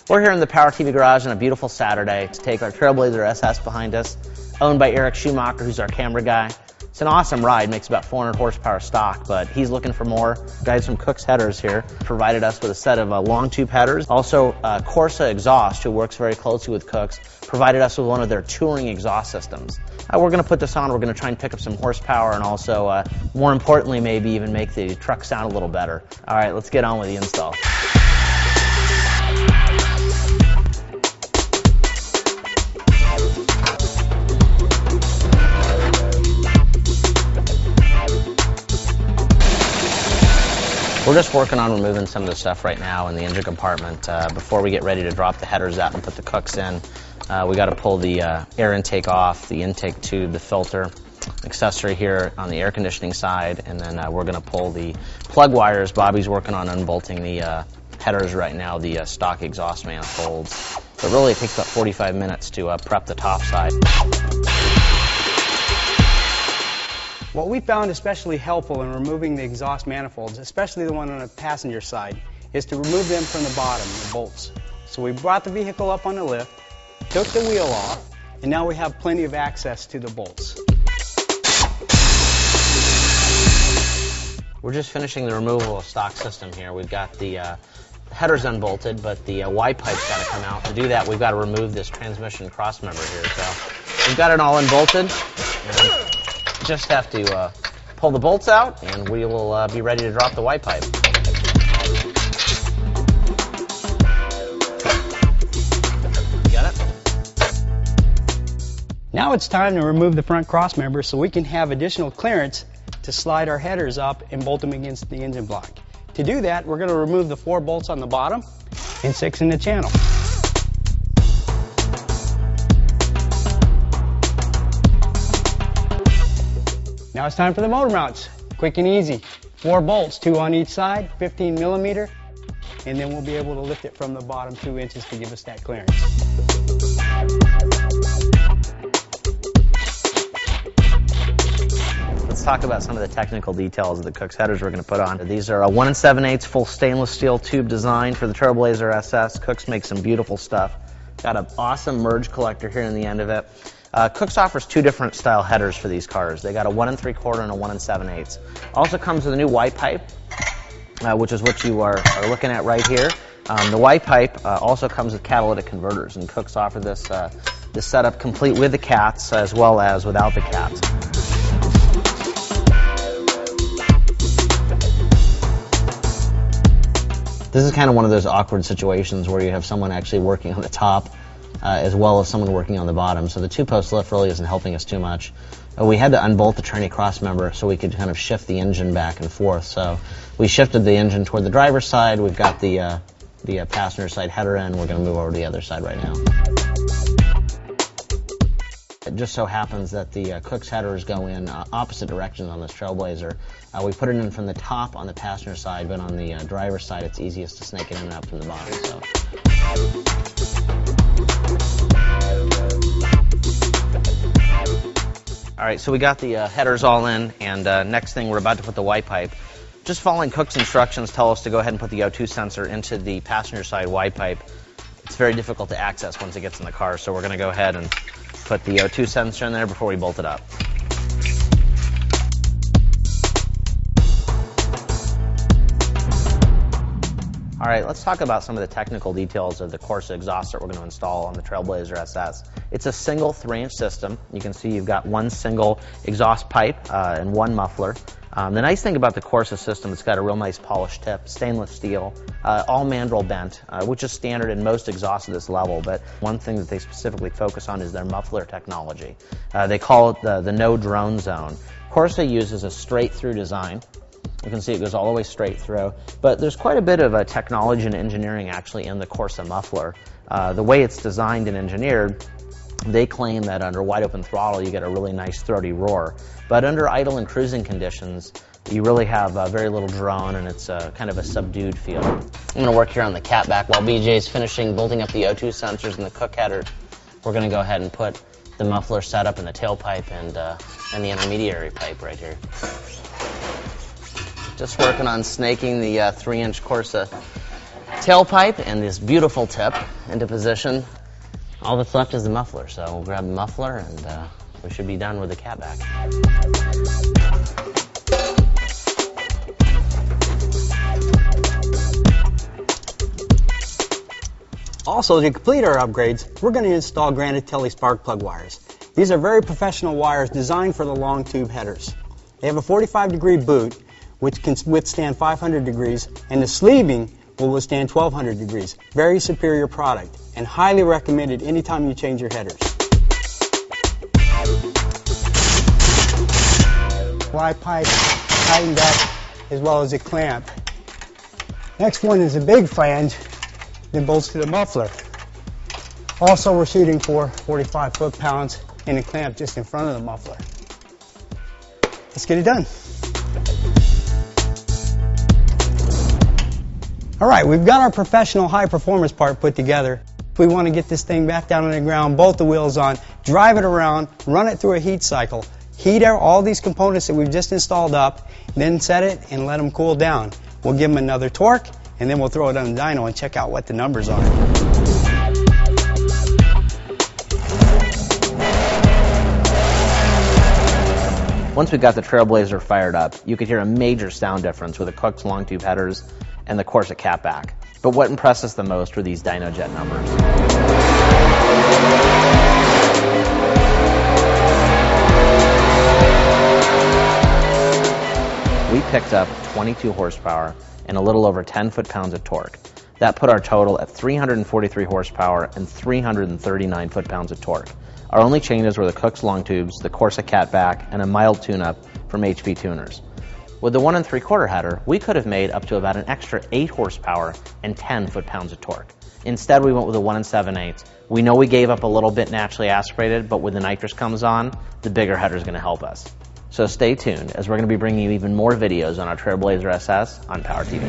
We're here in the Power TV garage on a beautiful Saturday to take our Trailblazer SS behind us, owned by Eric Schumacher, who's our camera guy. It's an awesome ride, makes about 400 horsepower stock, but he's looking for more. Guys from Kooks Headers here provided us with a set of long tube headers. Also, Corsa Exhaust, who works very closely with Kooks, provided us with one of their touring exhaust systems. We're going to put this on, we're going to try and pick up some horsepower and also, more importantly, maybe even make the truck sound a little better. All right, let's get on with the install. We're just working on removing some of the stuff right now in the engine compartment before we get ready to drop the headers out and put the Kooks in. We got to pull the air intake off, the intake tube, the filter, accessory here on the air conditioning side, and then we're going to pull the plug wires. Bobby's working on unbolting the headers right now, the stock exhaust manifolds. But really it takes about 45 minutes to prep the top side. What we found especially helpful in removing the exhaust manifolds, especially the one on the passenger side, is to remove them from the bottom, the bolts. So we brought the vehicle up on the lift, took the wheel off, and now we have plenty of access to the bolts. We're just finishing the removal of stock system here. We've got the headers unbolted, but the Y-pipe's got to come out. To do that, we've got to remove this transmission crossmember here. So we've got it all unbolted. And just have to pull the bolts out, and we will be ready to drop the Y-pipe. Got it? Now it's time to remove the front crossmember so we can have additional clearance to slide our headers up and bolt them against the engine block. To do that, we're going to remove the 4 bolts on the bottom and 6 in the channel. Now it's time for the motor mounts. Quick and easy. 4 bolts, 2 on each side, 15 millimeter, and then we'll be able to lift it from the bottom 2 inches to give us that clearance. Let's talk about some of the technical details of the Kooks headers we're going to put on. These are a 1 7/8 full stainless steel tube design for the Trailblazer SS. Kooks makes some beautiful stuff. Got an awesome merge collector here in the end of it. Kooks offers 2 different style headers for these cars. They got a 1 3/4 and a 1 7/8. Also comes with a new Y-pipe, which is what you are looking at right here. The Y-pipe also comes with catalytic converters, and Kooks offer this setup complete with the cats as well as without the cats. This is kind of one of those awkward situations where you have someone actually working on the top as well as someone working on the bottom. So the 2-post lift really isn't helping us too much. We had to unbolt the tranny crossmember so we could kind of shift the engine back and forth. So we shifted the engine toward the driver's side. We've got the passenger side header in. We're going to move over to the other side right now. It just so happens that the Kooks headers go in opposite directions on this Trailblazer. We put it in from the top on the passenger side, but on the driver's side it's easiest to snake it in and up from the bottom. So. All right, so we got the headers all in, and next thing we're about to put the Y-pipe. Just following Kooks' instructions tell us to go ahead and put the O2 sensor into the passenger side Y-pipe. It's very difficult to access once it gets in the car, so we're going to go ahead and put the O2 sensor in there before we bolt it up. All right, let's talk about some of the technical details of the Corsa exhaust that we're going to install on the Trailblazer SS. It's a single 3-inch system. You can see you've got 1 single exhaust pipe and 1 muffler. The nice thing about the Corsa system, it's got a real nice polished tip, stainless steel, all mandrel bent, which is standard in most exhausts of this level, but one thing that they specifically focus on is their muffler technology. They call it the no drone zone. Corsa uses a straight-through design. You can see it goes all the way straight through, but there's quite a bit of technology and engineering actually in the Corsa muffler. The way it's designed and engineered, they claim that under wide open throttle you get a really nice throaty roar, but under idle and cruising conditions you really have very little drone, and it's kind of a subdued feel. I'm going to work here on the Catback while BJ's finishing bolting up the O2 sensors and the Kooks header. We're going to go ahead and put the muffler setup in the tailpipe and the intermediary pipe right here. Just working on snaking the 3-inch Corsa tailpipe and this beautiful tip. into position. All that's left is the muffler, so we'll grab the muffler and we should be done with the Catback. Also, to complete our upgrades, we're going to install Granatelli spark plug wires. These are very professional wires designed for the long tube headers. They have a 45-degree boot, which can withstand 500 degrees, and the sleeving will withstand 1200 degrees. Very superior product, and highly recommended anytime you change your headers. Y-Pipe tightened up, as well as a clamp. Next one is a big flange that bolts to the muffler. Also, we're shooting for 45 foot-pounds and a clamp just in front of the muffler. Let's get it done. All right, we've got our professional high-performance part put together. If we want to get this thing back down on the ground, bolt the wheels on, drive it around, run it through a heat cycle, heat out all these components that we've just installed up, then set it and let them cool down. We'll give them another torque, and then we'll throw it on the dyno and check out what the numbers are. Once we got the Trailblazer fired up, you could hear a major sound difference with the Kooks long tube headers and the Corsa Cat-back. But what impressed us the most were these dyno jet numbers. We picked up 22 horsepower and a little over 10 foot-pounds of torque. That put our total at 343 horsepower and 339 foot-pounds of torque. Our only changes were the Kooks long tubes, the Corsa Cat-back, and a mild tune-up from HP tuners. With the 1 3/4 header, we could have made up to about an extra 8 horsepower and 10 foot-pounds of torque. Instead, we went with a 1 7/8. We know we gave up a little bit naturally aspirated, but when the nitrous comes on, the bigger header is going to help us. So stay tuned, as we're going to be bringing you even more videos on our Trailblazer SS on Power TV.